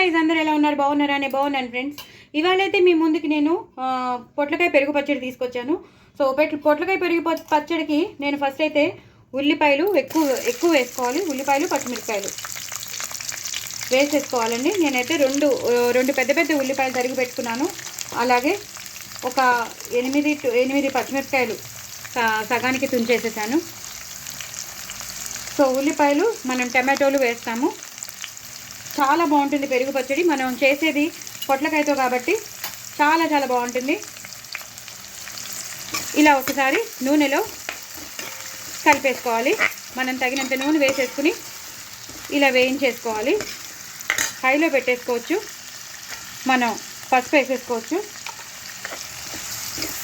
Guys, అందరూ ఎలా ఉన్నారు? బాగున్నారా? బాగున్నాను ఫ్రెండ్స్. ఇవాళైతే మీ ముందుకి నేను పొట్లకాయ పెరుగు పచ్చడి తీసుకొచ్చాను. సో పొట్లకాయ పెరుగు పచ్చడికి నేను ఫస్ట్ అయితే ఉల్లిపాయలు ఎక్కువ వేసుకోవాలి. ఉల్లిపాయలు పచ్చిమిరపకాయలు వేసేసుకోవాలండి. నేనైతే రెండు పెద్ద పెద్ద ఉల్లిపాయలు తరిగి పెట్టుకున్నాను. అలాగే ఒక 8 పచ్చిమిరపకాయలు సగానికి తుంచేసేసాను. సో ఉల్లిపాయలు, మనం టమాటోలు వేస్తాము. చాలా బాగుంటుంది పెరుగు పచ్చడి. మనం చేసేది పొట్లకాయతో కాబట్టి చాలా చాలా బాగుంటుంది. ఇలా ఒకసారి నూనెలో కలిపేసుకోవాలి. మనం తగినంత నూనె వేసేసుకుని ఇలా వేయించేసుకోవాలి. హైలో పెట్టేసుకోవచ్చు. మనం పసుపు వేసేసుకోవచ్చు.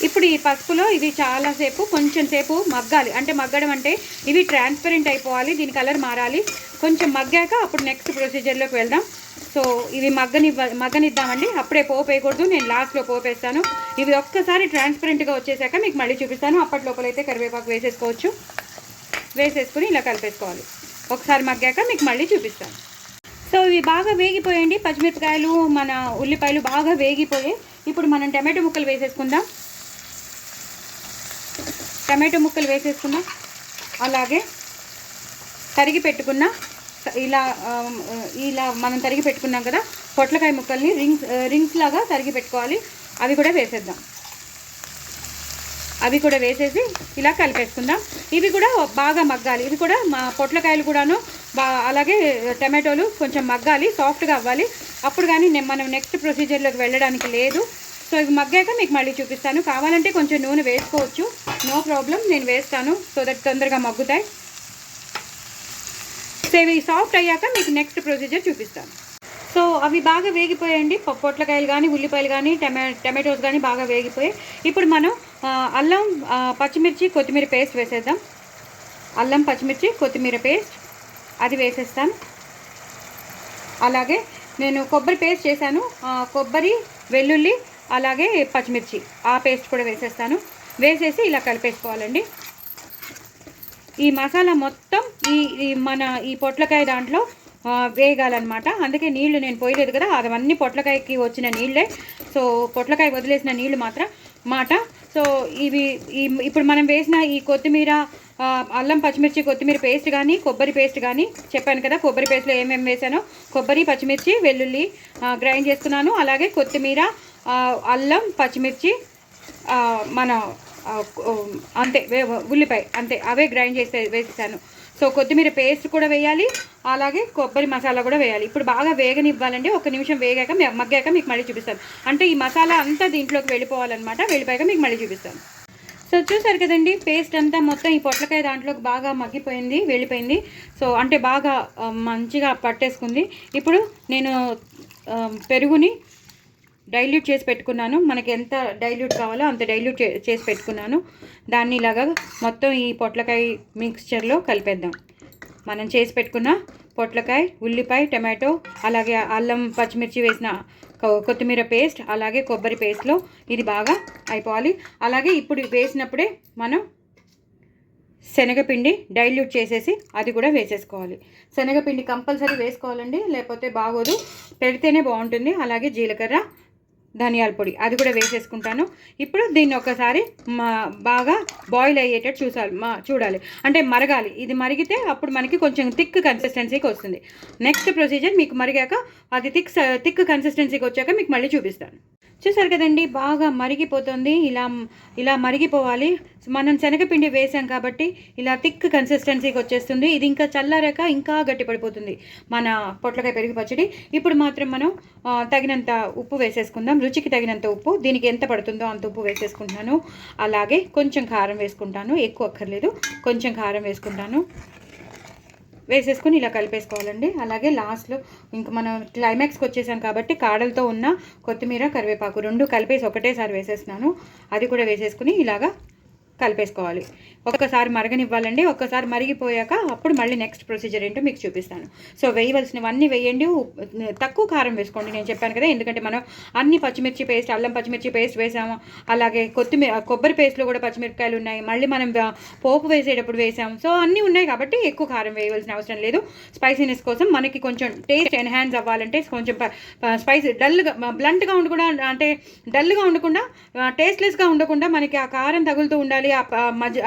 ఇప్పుడు ఈ పసుపులో ఇది చాలాసేపు కొంచెం సేపు మగ్గాలి. అంటే మగ్గడం అంటే ఇవి ట్రాన్స్పరెంట్ అయిపోవాలి, దీని కలర్ మారాలి. కొంచెం మగ్గాక అప్పుడు నెక్స్ట్ ప్రొసీజర్లోకి వెళ్దాం. సో ఇవి మగ్గనిద్దామండి. అప్పుడే పోపు వేయకూడదు, నేను లాస్ట్లో పోపు వేస్తాను. ఇవి ఒక్కసారి ట్రాన్స్పరెంట్గా వచ్చేసాక మీకు మళ్ళీ చూపిస్తాను. అప్పటి లోపలైతే కరివేపాకు వేసేసుకోవచ్చు. వేసేసుకుని ఇలా కలిపేసుకోవాలి. ఒకసారి మగ్గాక మీకు మళ్ళీ చూపిస్తాను. సో ఇవి బాగా వేగిపోయండి. పచ్చిమిరపకాయలు, మన ఉల్లిపాయలు బాగా వేగిపోయాయి. ఇప్పుడు మనం టమాటో ముక్కలు వేసేసుకుందాం. అలాగే తరిగి పెట్టుకున్న ఇలా మనం తరిగి పెట్టుకున్నాం కదా పొట్లకాయ ముక్కల్ని రింగ్స్ లాగా తరిగి పెట్టుకోవాలి. అవి కూడా వేసేద్దాం. అవి కూడా వేసేసి ఇలా కలిపేసుకుందాం. ఇవి కూడా బాగా మగ్గాలి. ఇవి కూడా మా పొట్లకాయలు కూడాను అలాగే టమాటోలు కొంచెం మగ్గాలి, సాఫ్ట్గా అవ్వాలి. అప్పుడు కానీ మనం నెక్స్ట్ ప్రొసీజర్లోకి వెళ్ళడానికి లేదు. సో ఇవి మగ్గాక మీకు మళ్ళీ చూపిస్తాను. కావాలంటే కొంచెం నూనె వేసుకోవచ్చు, నో ప్రాబ్లం. నేను వేస్తాను సో దట్ తొందరగా మగ్గుతాయి. సో ఇవి సాఫ్ట్ అయ్యాక మీకు నెక్స్ట్ ప్రొసీజర్ చూపిస్తాను. సో అవి బాగా వేగిపోయాయండి. పొట్లకాయలు కానీ ఉల్లిపాయలు కానీ టమాటోస్ కానీ బాగా వేగిపోయాయి. ఇప్పుడు మనం అల్లం, పచ్చిమిర్చి, కొత్తిమీర పేస్ట్ వేసేద్దాం. అల్లం, పచ్చిమిర్చి, కొత్తిమీర పేస్ట్ అది వేసేస్తాను. అలాగే నేను కొబ్బరి పేస్ట్ చేశాను. కొబ్బరి, వెల్లుల్లి, అలాగే పచ్చిమిర్చి ఆ పేస్ట్ కూడా వేసేస్తాను. వేసేసి ఇలా కలిపేసుకోవాలండి. ఈ మసాలా మొత్తం ఈ పొట్లకాయ దాంట్లో వేగాలన్నమాట. అందుకే నీళ్లు నేను పోయలేదు కదా, అవన్నీ పొట్లకాయకి వచ్చిన నీళ్ళే. సో పొట్లకాయ వదిలేసిన నీళ్లు మాట. సో ఇప్పుడు మనం వేసిన ఈ కొత్తిమీర, అల్లం, పచ్చిమిర్చి, కొత్తిమీర పేస్ట్ కానీ కొబ్బరి పేస్ట్ కానీ చెప్పాను కదా, కొబ్బరి పేస్ట్లో ఏమేమి వేసానో కొబ్బరి, పచ్చిమిర్చి, వెల్లుల్లి గ్రైండ్ చేసుకున్నాను. అలాగే కొత్తిమీర, అల్లం, పచ్చిమిర్చి, మన అంతే ఉల్లిపాయ అంతే అవే గ్రైండ్ వేసేసాను. సో కొత్తిమీర పేస్ట్ కూడా వేయాలి, అలాగే కొబ్బరి మసాలా కూడా వేయాలి. ఇప్పుడు బాగా వేగనివ్వాలండి. 1 నిమిషం మగ్గాక మీకు మళ్ళీ చూపిస్తాను. అంటే ఈ మసాలా అంతా దీంట్లోకి వెళ్ళిపోవాలన్నమాట. వెళ్ళిపోయాక మీకు మళ్ళీ చూపిస్తాను. సో చూసారు కదండి, పేస్ట్ అంతా మొత్తం ఈ పొట్లకాయ దాంట్లోకి బాగా వెళ్ళిపోయింది. సో అంటే బాగా మంచిగా పట్టేసుకుంది. ఇప్పుడు నేను పెరుగుని డైల్యూట్ చేసి పెట్టుకున్నాను. మనకి ఎంత డైల్యూట్ కావాలో అంత డైల్యూట్ చేసి పెట్టుకున్నాను. దాన్ని ఇలాగా మొత్తం ఈ పొట్లకాయ మిక్స్చర్లో కలిపేద్దాం. మనం చేసి పెట్టుకున్న పొట్లకాయ, ఉల్లిపాయ, టమాటో, అలాగే అల్లం, పచ్చిమిర్చి వేసిన కొత్తిమీర పేస్ట్, అలాగే కొబ్బరి పేస్ట్లో ఇది బాగా అయిపోవాలి. అలాగే ఇప్పుడు వేసినప్పుడే మనం శనగపిండి డైల్యూట్ చేసేసి అది కూడా వేసేసుకోవాలి. శనగపిండి కంపల్సరీ వేసుకోవాలండి, లేకపోతే బాగోదు. పెడితేనే బాగుంటుంది. అలాగే జీలకర్ర, ధనియాల పొడి అది కూడా వేసేసుకుంటాను. ఇప్పుడు దీన్ని ఒకసారి బాగా బాయిల్ అయ్యేటట్టు చూడాలి. అంటే మరగాలి. ఇది మరిగితే అప్పుడు మనకి కొంచెం థిక్ కన్సిస్టెన్సీకి వస్తుంది. నెక్స్ట్ ప్రొసీజర్ మీకు మరిగాక అది థిక్ కన్సిస్టెన్సీకి వచ్చాక మీకు మళ్ళీ చూపిస్తాను. చూసారు కదండి, బాగా మరిగిపోతుంది. ఇలా మరిగిపోవాలి. మనం శనగపిండి వేసాం కాబట్టి ఇలా థిక్ కన్సిస్టెన్సీకి వచ్చేస్తుంది. ఇది ఇంకా చల్లారాక ఇంకా గట్టిపడిపోతుంది మన పొట్లకాయ పెరుగు పచ్చడి. ఇప్పుడు మాత్రం మనం తగినంత ఉప్పు వేసేసుకుందాం. రుచికి తగినంత ఉప్పు, దీనికి ఎంత పడుతుందో అంత ఉప్పు వేసేసుకుంటాను. అలాగే కొంచెం కారం వేసుకుంటాను, ఎక్కువ అక్కర్లేదు. కొంచెం కారం వేసేసుకుని ఇలా కలిపేసుకోవాలండి. అలాగే లాస్ట్లో ఇంకా మనం క్లైమాక్స్కి వచ్చేసాం కాబట్టి కాడలతో ఉన్న కొత్తిమీర, కరివేపాకు 2 కలిపేసి ఒకటేసారి వేసేస్తున్నాను. అది కూడా వేసేసుకుని ఇలాగా కలిపేసుకోవాలి. ఒక్కసారి మరగనివ్వాలండి. ఒక్కసారి మరిగిపోయాక అప్పుడు మళ్ళీ నెక్స్ట్ ప్రొసీజర్ ఏంటో మీకు చూపిస్తాను. సో వేయవలసినవన్నీ వేయండి. తక్కువ కారం వేసుకోండి, నేను చెప్పాను కదా, ఎందుకంటే మనం అన్ని పచ్చిమిర్చి పేస్ట్, అల్లం పచ్చిమిర్చి పేస్ట్ వేసాము, అలాగే కొబ్బరి పేస్ట్లో కూడా పచ్చిమిరపకాయలు ఉన్నాయి, మళ్ళీ మనం పోపు వేసేటప్పుడు వేసాము. సో అన్నీ ఉన్నాయి కాబట్టి ఎక్కువ కారం వేయవలసిన అవసరం లేదు. స్పైసీనెస్ కోసం మనకి కొంచెం టేస్ట్ ఎన్హాన్స్ అవ్వాలంటే కొంచెం స్పైసీ బ్లంట్గా ఉండకుండా, అంటే డల్గా ఉండకుండా, టేస్ట్లెస్గా ఉండకుండా మనకి ఆ కారం తగులుతూ ఉండాలి.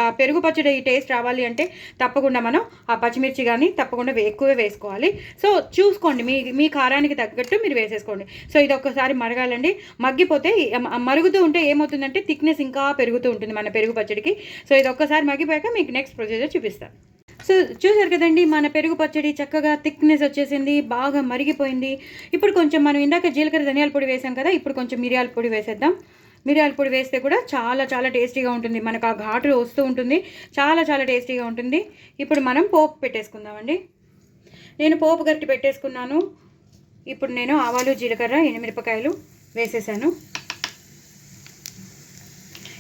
ఆ పెరుగు పచ్చడి ఈ టేస్ట్ రావాలి అంటే తప్పకుండా మనం ఆ పచ్చిమిర్చి కానీ తప్పకుండా ఎక్కువే వేసుకోవాలి. సో చూసుకోండి, మీ కారానికి తగ్గట్టు మీరు వేసేసుకోండి. సో ఇది ఒక్కసారి మరగాలండి. మగ్గిపోతే మరుగుతూ ఉంటే ఏమవుతుందంటే థిక్నెస్ ఇంకా పెరుగుతూ ఉంటుంది మన పెరుగు పచ్చడికి. సో ఇది ఒక్కసారి మగ్గిపోయాక మీకు నెక్స్ట్ ప్రొసీజర్ చూపిస్తాను. సో చూసారు కదండి, మన పెరుగు పచ్చడి చక్కగా థిక్నెస్ వచ్చేసింది, బాగా మరిగిపోయింది. ఇప్పుడు కొంచెం మనం ఇందాక జీలకర్ర ధనియాల పొడి వేసాం కదా, ఇప్పుడు కొంచెం మిరియాల పొడి వేసేద్దాం. మిరియాల పొడి వేస్తే కూడా చాలా చాలా టేస్టీగా ఉంటుంది. మనకు ఆ ఘాటు వస్తూ ఉంటుంది, చాలా చాలా టేస్టీగా ఉంటుంది. ఇప్పుడు మనం పోపు పెట్టేసుకుందామండి. నేను పోపు గట్టి పెట్టేసుకున్నాను. ఇప్పుడు నేను ఆవాలు, జీలకర్ర, ఎండుమిరపకాయలు వేసేసాను.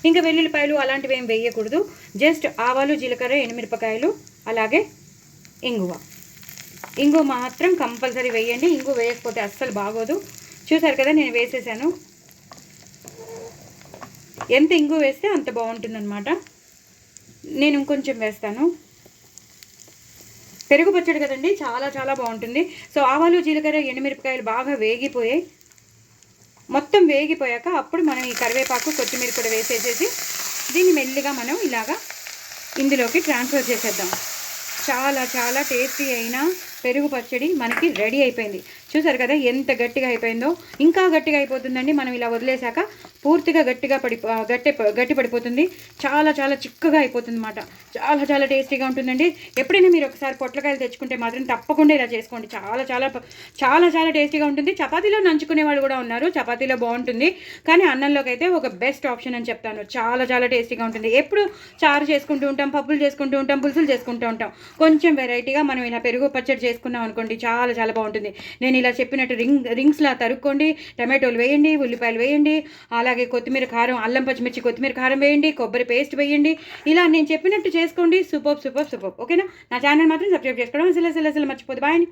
ఇంకా వెల్లుల్లిపాయలు అలాంటివి ఏం వేయకూడదు. జస్ట్ ఆవాలు, జీలకర్ర, ఎండుమిరపకాయలు, అలాగే ఇంగువ మాత్రం కంపల్సరీ వేయండి. ఇంగువ వేయకపోతే అస్సలు బాగోదు. చూసారు కదా, నేను వేసేసాను. ఎంత ఇంగువ వేస్తే అంత బాగుంటుందన్నమాట. నేను ఇంకొంచెం వేస్తాను. పెరుగు పచ్చడి కదండి, చాలా చాలా బాగుంటుంది. సో ఆవాలు, జీలకర్ర, ఎండుమిరపకాయలు బాగా వేగిపోయాయి. మొత్తం వేగిపోయాక అప్పుడు మనం ఈ కరివేపాకు, కొత్తిమీర కూడా వేసేసేసి దీన్ని మెల్లిగా మనం ఇలాగా ఇందులోకి ట్రాన్స్ఫర్ చేసేద్దాం. చాలా చాలా టేస్టీ అయిన పెరుగు పచ్చడి మనకి రెడీ అయిపోయింది. చూసారు కదా ఎంత గట్టిగా అయిపోయిందో. ఇంకా గట్టిగా అయిపోతుందండి మనం ఇలా వదిలేసాక. పూర్తిగా గట్టి పడిపోతుంది. చాలా చాలా చిక్కగా అయిపోతుంది అన్నమాట. చాలా చాలా టేస్టీగా ఉంటుందండి. ఎప్పుడైనా మీరు ఒకసారి పొట్లకాయలు తెచ్చుకుంటే మాత్రం తప్పకుండా ఇలా చేసుకోండి. చాలా చాలా చాలా చాలా టేస్టీగా ఉంటుంది. చపాతీలో నంచుకునే వాళ్ళు కూడా ఉన్నారు, చపాతీలో బాగుంటుంది. కానీ అన్నంలోకి అయితే ఒక బెస్ట్ ఆప్షన్ అని చెప్తాను. చాలా చాలా టేస్టీగా ఉంటుంది. ఎప్పుడు చారు చేసుకుంటూ ఉంటాం, పప్పులు చేసుకుంటూ ఉంటాం, పులుసులు చేసుకుంటూ ఉంటాం. కొంచెం వెరైటీగా మనం ఇలా పెరుగు పచ్చడి చేసుకున్నాం అనుకోండి, చాలా చాలా బాగుంటుంది. నేను ఇలా చెప్పినట్టు రింగ్స్లా తరుక్కోండి. టమాటోలు వేయండి, ఉల్లిపాయలు వేయండి, అలాగే కొత్తిమీర కారం, అల్లం పచ్చిమిర్చి కొత్తిమీర కారం వేయండి, కొబ్బరి పేస్ట్ వేయండి. ఇలా నేను చెప్పినట్టు చేసుకోండి. సూపర్. ఓకేనా? నా ఛానల్ మాత్రం సబ్స్క్రైబ్ చేసుకోవడం అసలు మర్చిపోదు. బాయ్ అండి.